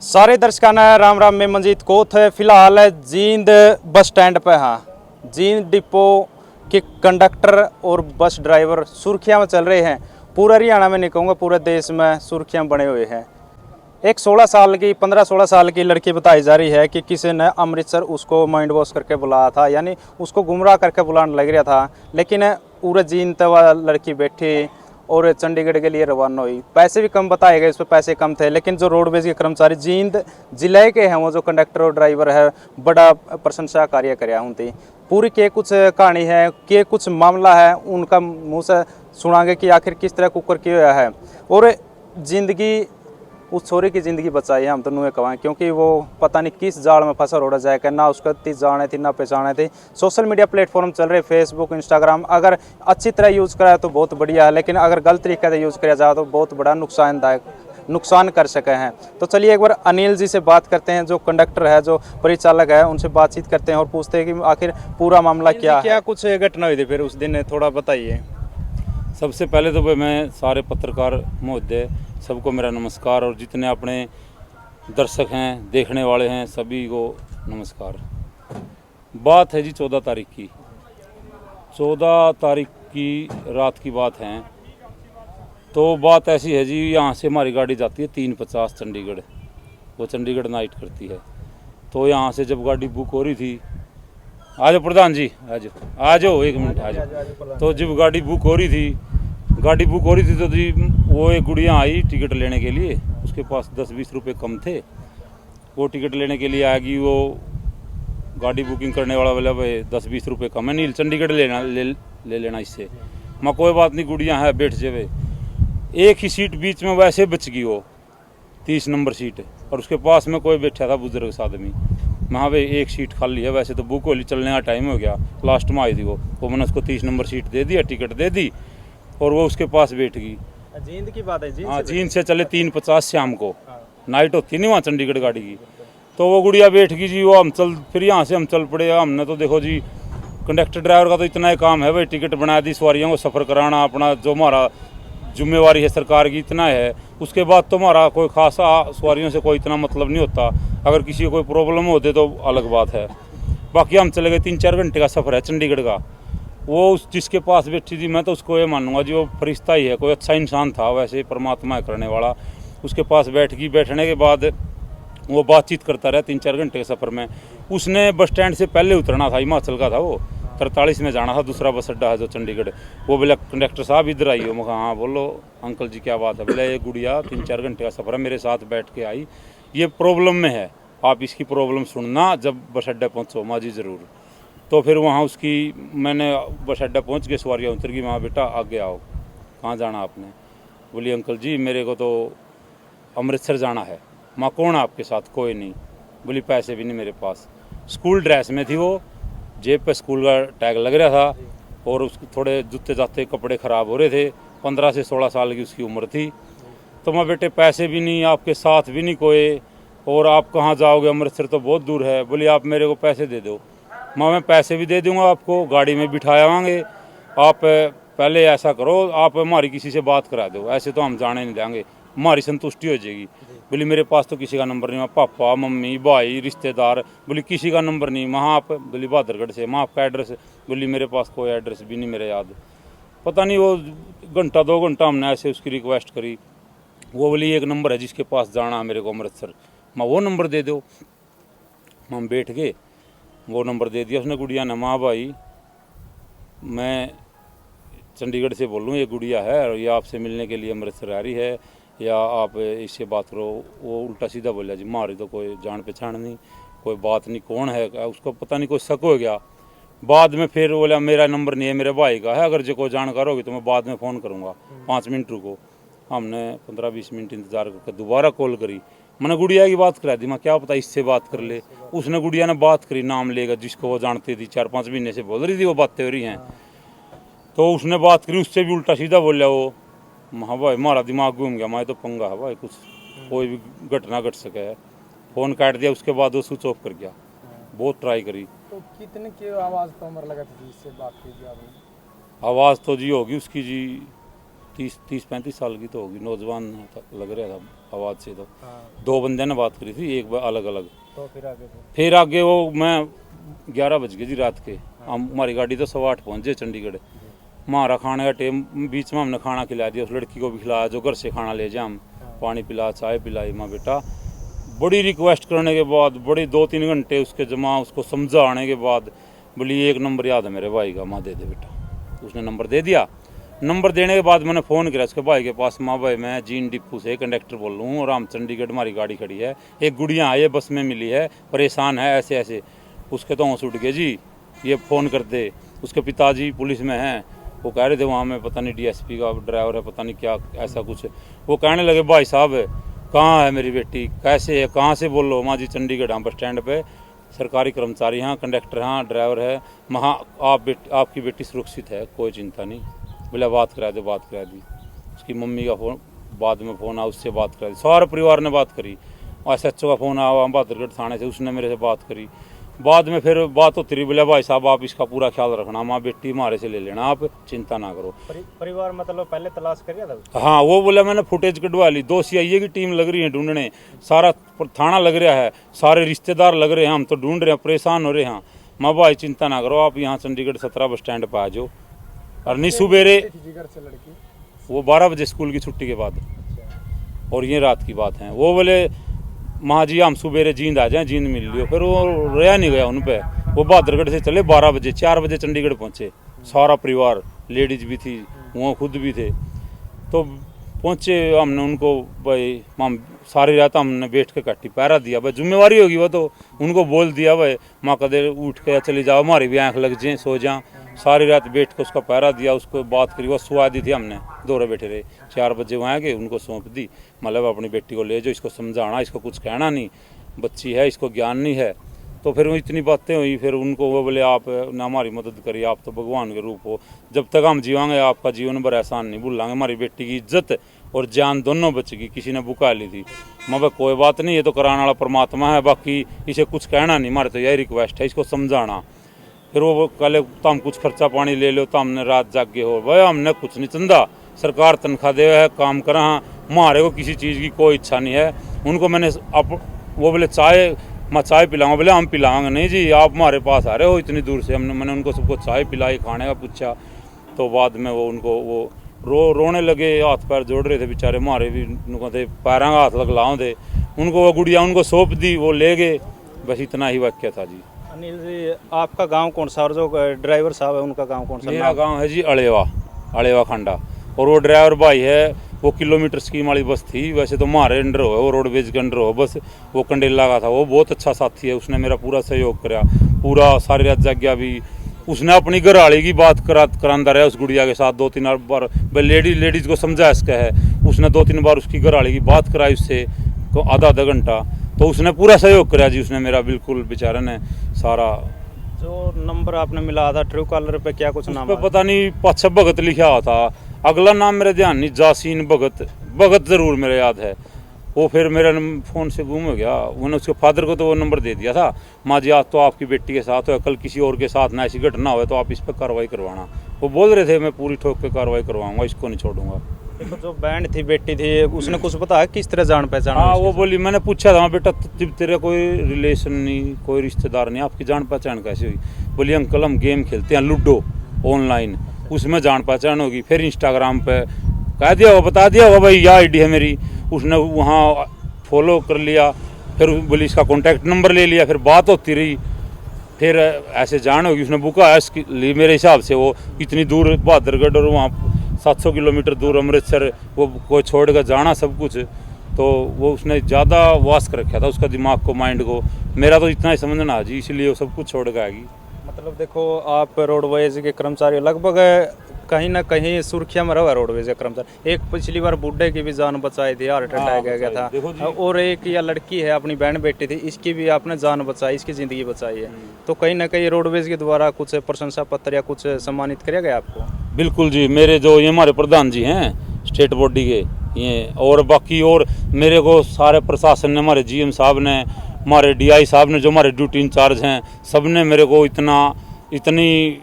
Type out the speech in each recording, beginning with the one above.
सारे दर्शकाना राम राम। में मंजीत कोथ है, फिलहाल जींद बस स्टैंड पे। हाँ, जींद डिपो के कंडक्टर और बस ड्राइवर सुर्खियां में चल रहे हैं। पूरा हरियाणा में नहीं कहूँगा, पूरे देश में सुर्खियां बने हुए हैं। एक 15-16 साल की लड़की बताई जा रही है कि किसी ने अमृतसर उसको माइंड वॉश करके बुलाया था, यानी उसको गुमराह करके बुलाने लग रहा था। लेकिन पूरे जींद तक वह लड़की बैठी और चंडीगढ़ के लिए रवाना हुई। पैसे भी कम बताए गए, इस पर पैसे कम थे, लेकिन जो रोडवेज के कर्मचारी जींद जिले के हैं, वो जो कंडक्टर और ड्राइवर है, बड़ा प्रशंसा कार्य कराया उनकी। पूरी के कुछ कहानी है, के कुछ मामला है, उनका मुँह से सुनागे कि आखिर किस तरह कुकर किया हुआ है। और जिंदगी उस छोरे की ज़िंदगी बचाई है, हम तो नुए कहें, क्योंकि वो पता नहीं किस जाल में फंसा रोड़ा जाएगा। ना उसको इतनी जाने थी ना पहचाने थी। सोशल मीडिया प्लेटफॉर्म चल रहे, फेसबुक, इंस्टाग्राम, अगर अच्छी तरह यूज़ करा तो बहुत बढ़िया है, लेकिन अगर गलत तरीके से यूज़ किया जाए तो बहुत बड़ा नुकसान कर सके हैं। तो चलिए एक बार अनिल जी से बात करते हैं, जो कंडक्टर है, जो परिचालक है, उनसे बातचीत करते हैं और पूछते हैं कि आखिर पूरा मामला क्या कुछ घटना हुई थी फिर उस दिन, थोड़ा बताइए। सबसे पहले तो मैं सारे पत्रकार महोदय सबको मेरा नमस्कार, और जितने अपने दर्शक हैं, देखने वाले हैं, सभी को नमस्कार। बात है जी 14 तारीख की। 14 तारीख की रात की बात है। तो बात ऐसी है जी, यहाँ से हमारी गाड़ी जाती है 3:50 चंडीगढ़। वो चंडीगढ़ नाइट करती है। तो यहाँ से जब गाड़ी बुक हो रही थी, आ जाओ प्रधान जी, आ जाओ 1 मिनट आ जाओ। तो जब गाड़ी बुक हो रही थी तो जी वो एक गुड़िया आई टिकट लेने के लिए। उसके पास 10-20 रुपये कम थे। वो टिकट लेने के लिए आएगी। वो गाड़ी बुकिंग करने वाला बोला भाई 10-20 रुपये कम है, नील चंडीगढ़ ले लेना इससे। मैं कोई बात नहीं, गुड़िया है, बैठ जावे। एक ही सीट बीच में वैसे बच गई, वो 30 नंबर सीट, और उसके पास में कोई बैठा था बुजुर्ग आदमी। मैं भाई एक सीट खाली है, वैसे तो बुक होली, चलने का टाइम हो गया, लास्ट में आई थी वो मैंने उसको 30 नंबर सीट दे दिया, टिकट दे दी, और वो उसके पास बैठ गई। जींद की बात है? हाँ, जींद से चले 3:50 शाम को। नाइट होती नहीं वहाँ चंडीगढ़ गाड़ी की। तो वो गुड़िया बैठ गई जी। वो फिर यहाँ से हम चल पड़े। हमने तो देखो जी, कंडक्टर ड्राइवर का तो इतना ही काम है भाई, टिकट बना दी, सवारियों को सफ़र कराना, अपना जो हमारा जिम्मेवारी है सरकार की, इतना है। उसके बाद तो हमारा कोई खासा सवारियों से कोई इतना मतलब नहीं होता। अगर किसी को कोई प्रॉब्लम होते तो अलग बात है। बाकी हम चले गए, 3-4 घंटे का सफ़र है चंडीगढ़ का। वो उस जिसके पास बैठी थी, मैं तो उसको ये मानूंगा जी, वो फरिश्ता ही है, कोई अच्छा इंसान था, वैसे परमात्मा है करने वाला। उसके पास बैठ गई। बैठने के बाद वो बातचीत करता रहा 3-4 घंटे के सफ़र में। उसने बस स्टैंड से पहले उतरना था, हिमाचल का था वो, 43 में जाना था, दूसरा बस अड्डा है जो चंडीगढ़। वो बोला कंडक्टर साहब इधर आई हो। मैं कहा हाँ बोलो अंकल जी क्या बात है। बोले ये गुड़िया 3-4 घंटे का सफ़र है, मेरे साथ बैठ के आई, ये प्रॉब्लम में है, आप इसकी प्रॉब्लम सुनना जब बस अड्डा पहुँचो। माँ जी ज़रूर। तो फिर वहाँ उसकी मैंने बस अड्डा पहुँच के सवारियाँ उतर गई। वहाँ बेटा आगे आओ, कहाँ जाना आपने? बोली अंकल जी मेरे को तो अमृतसर जाना है। माँ कौन आपके साथ? कोई नहीं। बोली पैसे भी नहीं मेरे पास। स्कूल ड्रेस में थी वो, जेब पे स्कूल का टैग लग रहा था, और उसके थोड़े जूते जाते कपड़े ख़राब हो रहे थे। 15 से 16 साल की उसकी उम्र थी। तो मैं बेटे पैसे भी नहीं, आपके साथ भी नहीं कोई, और आप कहाँ जाओगे? अमृतसर तो बहुत दूर है। बोली आप मेरे को पैसे दे दो। मैं पैसे भी दे दूंगा आपको, गाड़ी में बिठावाएंगे। आप पहले ऐसा करो, आप हमारी किसी से बात करा दो, ऐसे तो हम जाने नहीं देंगे, हमारी संतुष्टि हो जाएगी। बोली मेरे पास तो किसी का नंबर नहीं, पापा मम्मी भाई रिश्तेदार, बोली किसी का नंबर नहीं। वहाँ आप? बोली बहादुरगढ़ से। वहाँ आपका एड्रेस? बोली मेरे पास कोई एड्रेस भी नहीं मेरे याद। पता नहीं, वो घंटा 2 घंटा हमने ऐसे उसकी रिक्वेस्ट करी। वो बोली एक नंबर है जिसके पास जाना है मेरे को अमृतसर, माँ वो नंबर दे दो। हम बैठ गए, वो नंबर दे दिया उसने गुड़िया ने। माँ भाई मैं चंडीगढ़ से बोल रहा हूँ, ये गुड़िया है और ये आपसे मिलने के लिए अमृतसर आ रही है, या आप इससे बात करो। वो उल्टा सीधा बोला जी, मारी तो कोई जान पहचान नहीं, कोई बात नहीं, कौन है? उसको पता नहीं, कोई शक हो गया। बाद में फिर बोला मेरा नंबर नहीं है, मेरे भाई का है, अगर जो कोई जानकार होगी तो मैं बाद में फ़ोन करूँगा, 5 मिनट रुको। हमने 15-20 मिनट इंतज़ार करके दोबारा कॉल करी। मैंने गुड़िया की बात करा दी, मैं क्या पता इससे बात कर ले। उसने गुड़िया ने बात करी, नाम लेगा जिसको वो जानती थी, 4-5 महीने से बोल रही थी वो बातें हो रही हैं। तो उसने बात करी, उससे भी उल्टा सीधा बोला वो। हाँ भाई हमारा दिमाग घूम गया, मैं तो पंगा है भाई, कुछ कोई भी घटना घट सके है। फ़ोन काट दिया, उसके बाद वो स्विच ऑफ कर गया। बहुत ट्राई करी। तो कितने की आवाज़ तो उम्र लगा थी इससे बात कीजिए आपने? आवाज़ तो जी होगी उसकी जी 30-35 साल की तो होगी, नौजवान लग रहा था। आवाज़ से। तो हाँ, 2 बंदे ने बात करी थी, एक बार अलग अलग। तो फिर आगे फिर आगे वो मैं 11 बज गए जी रात के। हम हमारी गाड़ी तो 8:15 पहुँच गए चंडीगढ़। हमारा खाने का टाइम, बीच में हमने खाना खिला दिया, उस लड़की को भी खिलाया जो घर से खाना ले जाए। हम पानी पिला, चाय पिलाई। माँ बेटा बड़ी रिक्वेस्ट करने के बाद, बड़ी 2-3 घंटे उसके जमा, उसको समझाने के बाद बोली 1 नंबर याद है मेरे भाई का, माँ दे दे बेटा। उसने नंबर दे दिया। नंबर देने के बाद मैंने फ़ोन किया उसके भाई के पास, माँ भाई मैं जीन डिपो से कंडक्टर बोल रहा हूँ और हम चंडीगढ़ हमारी गाड़ी खड़ी है, एक गुड़िया आई है बस में मिली है, परेशान है ऐसे ऐसे। उसके तो होश उठ गए जी, ये फ़ोन कर दे। उसके पिताजी पुलिस में हैं, वो कह रहे थे वहाँ में पता नहीं डीएसपी का ड्राइवर है, पता नहीं क्या ऐसा कुछ। वो कहने लगे भाई साहब कहाँ है मेरी बेटी, कैसे है, कहाँ से बोल लो। माँ जी चंडीगढ़ हम बस स्टैंड पे, सरकारी कर्मचारी हाँ, कंडक्टर हाँ, ड्राइवर है, वहाँ आपकी बेटी सुरक्षित है, कोई चिंता नहीं। बोला बात करा दे, बात करा दी। उसकी मम्मी का फ़ोन बाद में फ़ोन आया, उससे बात करा दी, सारे परिवार ने बात करी। और SHO का फ़ोन आया बहादुरगढ़ थाने से, उसने मेरे से बात करी। बाद में फिर बात होती रही, बोला भाई साहब आप इसका पूरा ख्याल रखना, माँ बेटी हमारे से ले लेना, आप चिंता ना करो। परिवार मतलब पहले तलाश कर था। हाँ वो बोला मैंने फुटेज कटवा ली, 2 CIA की टीम लग रही है ढूंढने, सारा थाना लग रहा है, सारे रिश्तेदार लग रहे हैं, हम तो ढूंढ रहे हैं, परेशान हो रहे हैं। माँ भाई चिंता ना करो, आप यहाँ चंडीगढ़ 17 बस स्टैंड पर आ जाओ। और नहीं सुबेरे वो 12 बजे स्कूल की छुट्टी के बाद, और ये रात की बात है। वो बोले माँ जी हम सुबेरे जींद आ जाए, जींद मिल लियो। फिर वो रहा नहीं गया उन पे, वो बहादुरगढ़ से चले 12 बजे, 4 बजे चंडीगढ़ पहुँचे, सारा परिवार, लेडीज भी थी, वो खुद भी थे। तो पहुँचे, हमने उनको भाई माम सारी रात हमने बैठ के कट्टी पहरा दिया, भाई जिम्मेवारी होगी वो तो। उनको बोल दिया भाई माँ कदे उठ के चली जाओ, हमारी भी आँख लग जाए, सो जाए। सारी रात बैठ के उसका पहरा दिया, उसको बात करी, वो सुहा दी थी हमने, दोरे बैठे रहे। 4 बजे वहाँ गए, उनको सौंप दी, मतलब अपनी बेटी को ले जाओ, इसको समझाना, इसको कुछ कहना नहीं, बच्ची है, इसको ज्ञान नहीं है। तो फिर इतनी बातें हुई, फिर उनको वो बोले आप ना हमारी मदद करिए, आप तो भगवान के रूप हो, जब तक हम जीवांगे आपका जीवन भर एहसान नहीं भूलांगे। हमारी बेटी की इज्जत और जान दोनों बचेगी, किसी ने बुका ली थी। मैं कोई बात नहीं, ये तो कराने वाला परमात्मा है, बाकी इसे कुछ कहना नहीं, हमारे तो यही रिक्वेस्ट है, इसको समझाना। फिर वो कल तो हम कुछ खर्चा पानी ले लो, तो हमने रात जागे हो, भाई हमने कुछ नहीं चंदा, सरकार तनख्वाह दे है, काम करा, हमारे को किसी चीज़ की कोई इच्छा नहीं है। उनको मैंने वो बोले चाय, मैं चाय पिलाऊंगा, बोले हम पिलाएंगे नहीं जी, आप हमारे पास आ रहे हो इतनी दूर से। मैंने उनको सबको चाय पिलाई, खाने का पूछा। तो बाद में वो उनको वो रोने लगे, हाथ पैर जोड़ रहे थे बेचारे, हमारे भी उनको थे पैरों का हाथ लगलाओ थे। उनको वो गुड़िया उनको सौंप दी, वो ले गए, बस इतना ही वाक्य था जी। अनिल जी आपका गांव कौन सा, और जो ड्राइवर साहब है उनका गांव कौन सा? मेरा गांव है जी अलेवा खंडा, और वो ड्राइवर भाई है, वो किलोमीटर स्कीम वाली बस थी, वैसे तो हमारे अंडर हो, वो रोडवेज के अंडर हो बस, वो कंडेला का था। वो बहुत अच्छा साथी है, उसने मेरा पूरा सहयोग करा, पूरा सारी रात जाग्या भी। उसने अपनी घरवाली की बात करांदा रहा उस गुड़िया के साथ 2-3 बार, लेडीज को समझा इसका है, उसने 2-3 बार उसकी घरवाली की बात कराई उससे, तो आधा घंटा, तो उसने पूरा सहयोग करा जी, उसने मेरा बिल्कुल बेचारे ने सारा। जो नंबर आपने मिला था ट्रू कॉलर पे, क्या कुछ नाम पे पता नहीं पाछा भगत लिखा हुआ था, अगला नाम मेरे ध्यान नहीं, जासीन भगत जरूर मेरे याद है। वो फिर मेरा फ़ोन से गुम हो गया, उन्होंने उसके फादर को तो वो नंबर दे दिया था, माँ जी आज तो आपकी बेटी के साथ हो, कल किसी और के साथ ना ऐसी घटना हो तो आप इस पर कार्रवाई करवाना। वो बोल रहे थे मैं पूरी ठोक के कार्रवाई करवाऊंगा, इसको नहीं छोड़ूंगा। देखो जो बैंड थी बेटी थी, उसने कुछ बताया किस तरह जान पहचान? हाँ वो बोली, मैंने पूछा था बेटा तेरा कोई रिलेशन नहीं, कोई रिश्तेदार नहीं, आपकी जान पहचान कैसे हुई? बोली अंकल हम गेम खेलते हैं लूडो ऑनलाइन, उसमें जान पहचान होगी। फिर इंस्टाग्राम पे कह दिया होगा, बता दिया होगा भाई यह आईडी है मेरी, उसने वहाँ फॉलो कर लिया। फिर बोली इसका कॉन्टैक्ट नंबर ले लिया, फिर बात होती रही, फिर ऐसे जान होगी, उसने बुका है इसके लिए मेरे हिसाब से। वो इतनी दूर बहादुरगढ़ और वहाँ 700 किलोमीटर दूर अमृतसर, वो कोई छोड़ कर जाना सब कुछ, तो वो उसने ज़्यादा वास कर रखा था उसका दिमाग को, माइंड को। मेरा तो इतना ही समझना जी, इसलिए वो सब कुछ छोड़ कर आएगी। मतलब देखो आप रोडवेज के कर्मचारी लगभग कहीं ना कहीं सुर्खिया में रहा रोडवेज के कर्मचारी। एक पिछली बार बुढ़े की भी जान बचाई थी, हार्ट अटैक आ गया था, और एक या लड़की है अपनी बहन बेटी थी, इसकी भी आपने जान बचाई, इसकी ज़िंदगी बचाई है। तो कहीं ना कहीं रोडवेज के द्वारा कुछ प्रशंसा पत्र या कुछ सम्मानित किया गया आपको? बिल्कुल जी, मेरे जो ये हमारे प्रधान जी हैं स्टेट बॉडी के ये, और बाकी और मेरे को सारे प्रशासन ने, हमारे GM साहब ने, हमारे DI साहब ने, जो हमारे ड्यूटी इंचार्ज हैं, सब ने मेरे को इतनी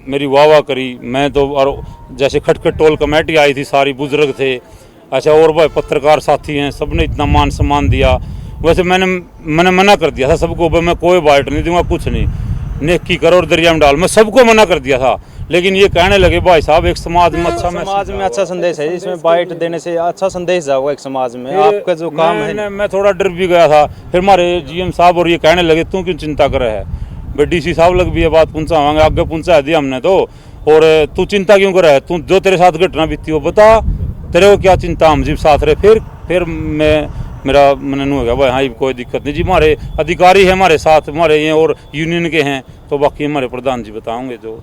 मेरी वाह करी। मैं तो, और जैसे खटखट टोल कमेटी आई थी, सारी बुजुर्ग थे, अच्छा और भाई पत्रकार साथी हैं, सबने इतना मान सम्मान दिया। वैसे मैंने मना कर दिया था सबको, भाई मैं कोई बाइट नहीं दूंगा, कुछ नहीं, नेकी करो और दरिया में डाल, मैं सबको मना कर दिया था। लेकिन ये कहने लगे भाई साहब एक समाज में अच्छा संदेश है, इसमें बाइट देने से अच्छा संदेश जाओगा एक समाज में, आपका जो काम है। मैं थोड़ा डर भी गया था। फिर हमारे GM साहब और ये कहने लगे तू क्यों चिंता कर रहा है, भाई DC साहब लग भी ये बात पहुंचावांगे, आगे पहुंचा दी हमने तो, और तू चिंता क्यों कर रहा है, तू जो तेरे साथ घटना बीती हो बता, तेरे को क्या चिंता, हम जी साथ रहे। फिर मेरा मन हो गया भाई हाँ कोई दिक्कत नहीं जी, हमारे अधिकारी है हमारे साथ, हमारे ये और यूनियन के हैं, तो बाकी हमारे प्रधान जी बताओगे। जो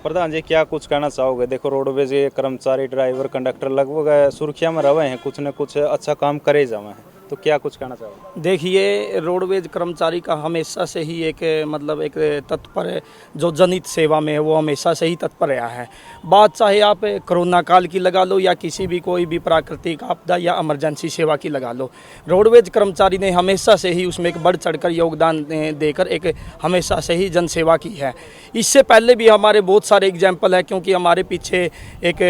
प्रधान जी क्या कुछ कहना चाहोगे? देखो रोडवेज के कर्मचारी, ड्राइवर, कंडक्टर लगभग सुर्खिया में रहे हैं, कुछ न कुछ अच्छा काम करे जावे हैं, तो क्या कुछ कहना चाहोगे? देखिए रोडवेज कर्मचारी का हमेशा से ही एक मतलब एक तत्पर जो जनहित सेवा में है वो हमेशा से ही तत्पर रहा है। बात चाहे आप कोरोना काल की लगा लो या किसी भी कोई भी प्राकृतिक आपदा या इमरजेंसी सेवा की लगा लो, रोडवेज कर्मचारी ने हमेशा से ही उसमें एक बढ़ चढ़कर योगदान देकर एक हमेशा से ही जन सेवा की है। इससे पहले भी हमारे बहुत सारे एग्जाम्पल है, क्योंकि हमारे पीछे एक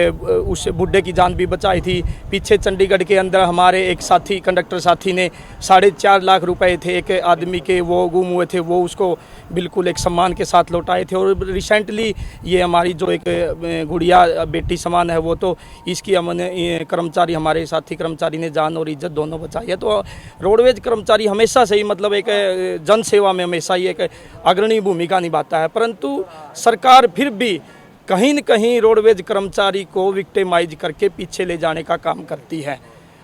उस बुढ़े की जान भी बचाई थी। पीछे चंडीगढ़ के अंदर हमारे एक साथी कंडक्टर साथी ने 4.5 लाख रुपए थे एक आदमी के, वो गुम हुए थे, वो उसको बिल्कुल एक सम्मान के साथ लौटाए थे। और रिसेंटली ये हमारी जो एक गुड़िया बेटी समान है, वो तो इसकी हमने कर्मचारी, हमारे साथी कर्मचारी ने जान और इज्जत दोनों बचाई है। तो रोडवेज कर्मचारी हमेशा से ही मतलब एक जन सेवा में हमेशा ही एक अग्रणी भूमिका निभाता है, परंतु सरकार फिर भी कहीं न कहीं रोडवेज कर्मचारी को विक्टिमाइज करके पीछे ले जाने का काम करती है।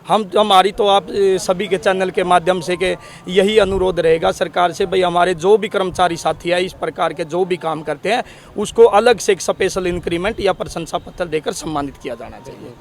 हमारी तो आप सभी के चैनल के माध्यम से के यही अनुरोध रहेगा सरकार से, भाई हमारे जो भी कर्मचारी साथी है इस प्रकार के जो भी काम करते हैं उसको अलग से एक स्पेशल इंक्रीमेंट या प्रशंसा पत्र देकर सम्मानित किया जाना चाहिए।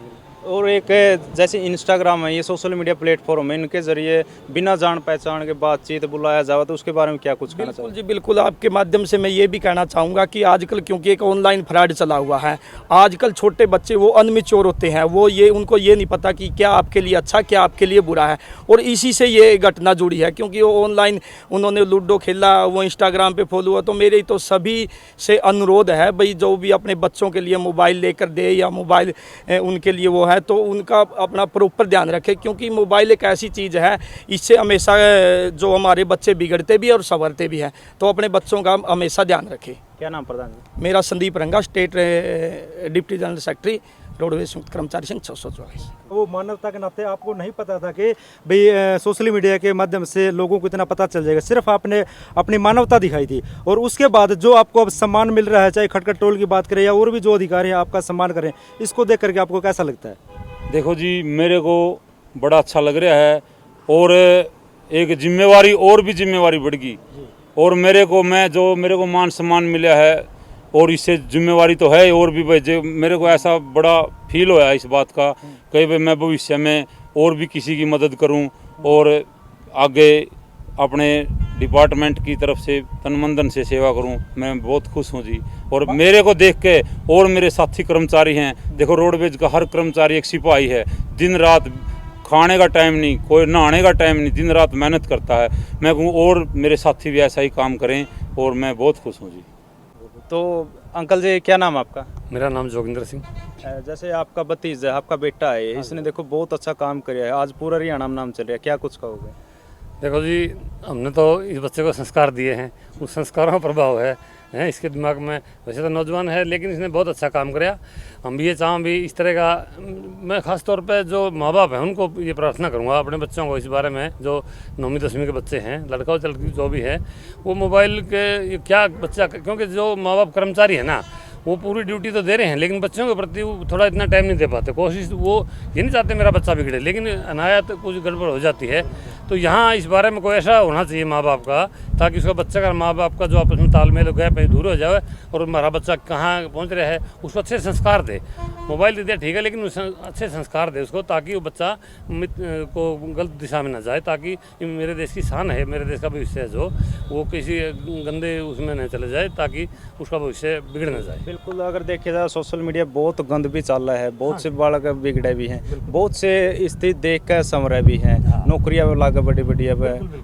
और एक जैसे इंस्टाग्राम है, ये सोशल मीडिया प्लेटफॉर्म है, इनके जरिए बिना जान पहचान के बातचीत बुलाया जाए, तो उसके बारे में क्या कुछ कहना बिल्कुल जी बिल्कुल, आपके माध्यम से मैं ये भी कहना चाहूँगा कि आजकल क्योंकि एक ऑनलाइन फ्रॉड चला हुआ है, आजकल छोटे बच्चे वो अनमेच्योर होते हैं, वो उनको ये नहीं पता कि क्या आपके लिए अच्छा क्या आपके लिए बुरा है, और इसी से ये घटना जुड़ी है। क्योंकि वो ऑनलाइन उन्होंने लूडो खेला, वो इंस्टाग्राम पे फॉलो हुआ, तो मेरे तो सभी से अनुरोध है भाई जो भी अपने बच्चों के लिए मोबाइल लेकर दे या मोबाइल उनके लिए वो है तो उनका अपना प्रॉपर ध्यान रखें, क्योंकि मोबाइल एक ऐसी चीज़ है इससे हमेशा जो हमारे बच्चे बिगड़ते भी और संवरते भी हैं, तो अपने बच्चों का हमेशा ध्यान रखें। क्या नाम प्रधान जी? मेरा संदीप रंगा, state deputy general secretary roadways संयुक्त कर्मचारी संघ 644। वो मानवता के नाते आपको नहीं पता था कि भाई सोशल मीडिया के माध्यम से लोगों को इतना पता चल जाएगा, सिर्फ आपने अपनी मानवता दिखाई थी, और उसके बाद जो आपको अब सम्मान मिल रहा है, चाहे खटखट टोल की बात करें या और भी जो अधिकारी हैं आपका सम्मान करें, इसको देख करके आपको कैसा लगता है? देखो जी मेरे को बड़ा अच्छा लग रहा है, और एक जिम्मेवारी और भी जिम्मेवारी बढ़ गई, और मेरे को मान सम्मान मिला है, और इससे जिम्मेवारी तो है और भी भाई जो मेरे को ऐसा बड़ा फील होया इस बात का कि भाई मैं भविष्य में और भी किसी की मदद करूं और आगे अपने डिपार्टमेंट की तरफ से तन-मन-धन से सेवा करूं। मैं बहुत खुश हूं जी, और मेरे को देख के और मेरे साथी कर्मचारी हैं, देखो रोडवेज का हर कर्मचारी एक सिपाही है, दिन रात खाने का टाइम नहीं, कोई नहाने का टाइम नहीं, दिन रात मेहनत करता है। मैं कहूँ और मेरे साथी भी ऐसा ही काम करें, और मैं बहुत खुश हूँ जी। तो अंकल जी क्या नाम आपका? मेरा नाम जोगिंदर सिंह। जैसे आपका भतीजा है, आपका बेटा है, इसने देखो बहुत अच्छा काम किया है, आज पूरा हरियाणा में नाम चल रहा है, क्या कुछ कहोगे? देखो जी हमने तो इस बच्चे को संस्कार दिए हैं, उस संस्कारों का प्रभाव है इसके दिमाग में। वैसे तो नौजवान है लेकिन इसने बहुत अच्छा काम किया। हम भी ये चाहें भी इस तरह का, मैं ख़ास तौर पे जो माँ बाप हैं उनको ये प्रार्थना करूँगा अपने बच्चों को इस बारे में, जो 9वीं 10वीं के बच्चे हैं, लड़का और लड़की जो भी है, वो मोबाइल के क्या बच्चा, क्योंकि जो माँ बाप कर्मचारी है ना वो पूरी ड्यूटी तो दे रहे हैं लेकिन बच्चों के प्रति वो थोड़ा इतना टाइम नहीं दे पाते। कोशिश वो ये नहीं चाहते मेरा बच्चा बिगड़े, लेकिन अनायत कुछ गड़बड़ हो जाती है। तो यहाँ इस बारे में कोई ऐसा होना चाहिए माँ बाप का, ताकि उसका बच्चा का माँ बाप का जो आपस में तालमेल गया पे दूर हो जाए, और हमारा बच्चा कहाँ पहुँच रहा है उसको अच्छे संस्कार दे। मोबाइल दे दिया ठीक है, लेकिन अच्छे संस्कार दे उसको, ताकि वो बच्चा को गलत दिशा में न जाए, ताकि मेरे देश की शान है, मेरे देश का भविष्य है, जो वो किसी गंदे उसमें न चले जाए, ताकि उसका भविष्य बिगड़ न जाए। बिल्कुल, अगर देखिए जाए सोशल मीडिया बहुत गंद भी चल रहा है, बहुत से बालक बिगड़े भी हैं, बहुत से स्थिति देख कर संवरे भी हैं, नौकरियाँ लगा बड़ी बड़ी अब।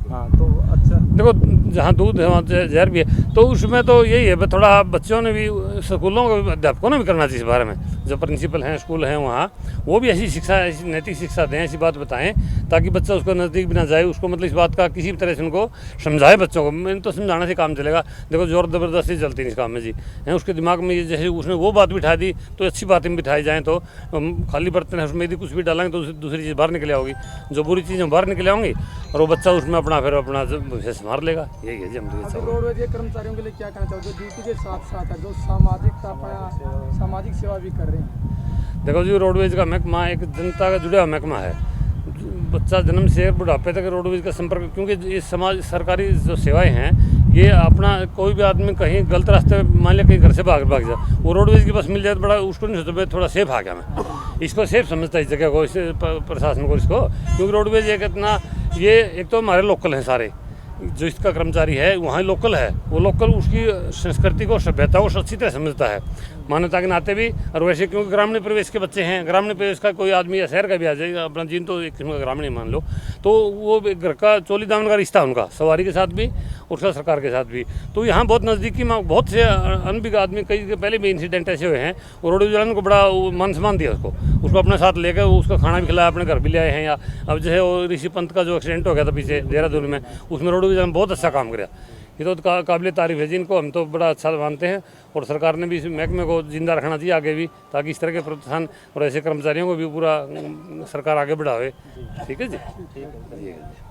हाँ, तो अच्छा। देखो जहाँ दूध है वहाँ जहर भी है, तो उसमें तो यही है थोड़ा बच्चों ने भी, स्कूलों को भी, अध्यापकों ने भी करना चाहिए इस बारे में। जो प्रिंसिपल हैं स्कूल हैं वहाँ, वो भी ऐसी शिक्षा, ऐसी नैतिक शिक्षा दें, ऐसी बात बताएं ताकि बच्चा उसको नज़दीक भी ना जाए, उसको मतलब इस बात का किसी भी तरह से उनको समझाए बच्चों को। मैंने तो समझाने से काम चलेगा, देखो जोर ज़बरदस्ती चलती नहीं इस काम में जी हैं। उसके दिमाग में ये जैसे उसने वो बात बिठा दी तो अच्छी बातें बिठाई जाएँ, तो खाली बर्तन है उसमें यदि कुछ भी डालेंगे तो दूसरी चीज़ बाहर निकल आओगी, जो बुरी चीज़ें बाहर निकल आएंगी और वो बच्चा उसमें अपना फिर अपना भविष्य संभाल लेगा। यही है जी हम तो ये रोडवेज के कर्मचारियों के लिए क्या कहना चाहोगे, ड्यूटी के साथ साथ है जो सामाजिक सेवा भी कर रहे हैं? देखो जी, रोडवेज का महकमा एक जनता का जुड़ा हुआ महकमा है। बच्चा जन्म से बुढ़ापे तक रोडवेज का संपर्क, क्योंकि ये समाज सरकारी जो सेवाएं हैं, ये अपना कोई भी आदमी कहीं गलत रास्ते मान लिया कहीं घर से भाग जाए, वो रोडवेज की बस मिल जाए तो बड़ा उसको नहीं सोचता थोड़ा सेफ आ गया मैं, इसको सेफ समझता है इस जगह को, इस प्रशासन को इसको। क्योंकि रोडवेज एक इतना, ये एक तो हमारे लोकल हैं सारे, जो इसका कर्मचारी है वहाँ लोकल है, वो लोकल उसकी संस्कृति को, सभ्यता को अच्छी तरह समझता है, मान्यता के नाते भी। और वैसे क्योंकि ग्रामीण प्रवेश के बच्चे हैं, ग्रामीण प्रवेश का कोई आदमी या शहर का भी आ जाएगा, अपना जीन तो एक किस्म का ग्रामीण ही मान लो, तो वो घर का चोली दामन का रिश्ता उनका सवारी के साथ भी और उसका सरकार के साथ भी। तो यहाँ बहुत नज़दीकी में बहुत से अनभिज्ञ आदमी, कई पहले भी इंसिडेंट ऐसे हुए हैं, और रोडवेज वालों को बड़ा मान सम्मान दिया उसको अपने साथ लेकर, उसका खाना भी खिलाया, अपने घर भी ले आए हैं। या अब जो है वो ऋषि पंत का जो एक्सीडेंट हो गया था पीछे देहरादून में, उसमें रोडवेज ने बहुत अच्छा काम किया। ये तो काबिल तारीफ है जिनको हम तो बड़ा अच्छा मानते हैं, और सरकार ने भी इस महकमे को जिंदा रखना चाहिए आगे भी, ताकि इस तरह के प्रोत्साहन और ऐसे कर्मचारियों को भी पूरा सरकार आगे बढ़ावे। ठीक है जी, ठीक है।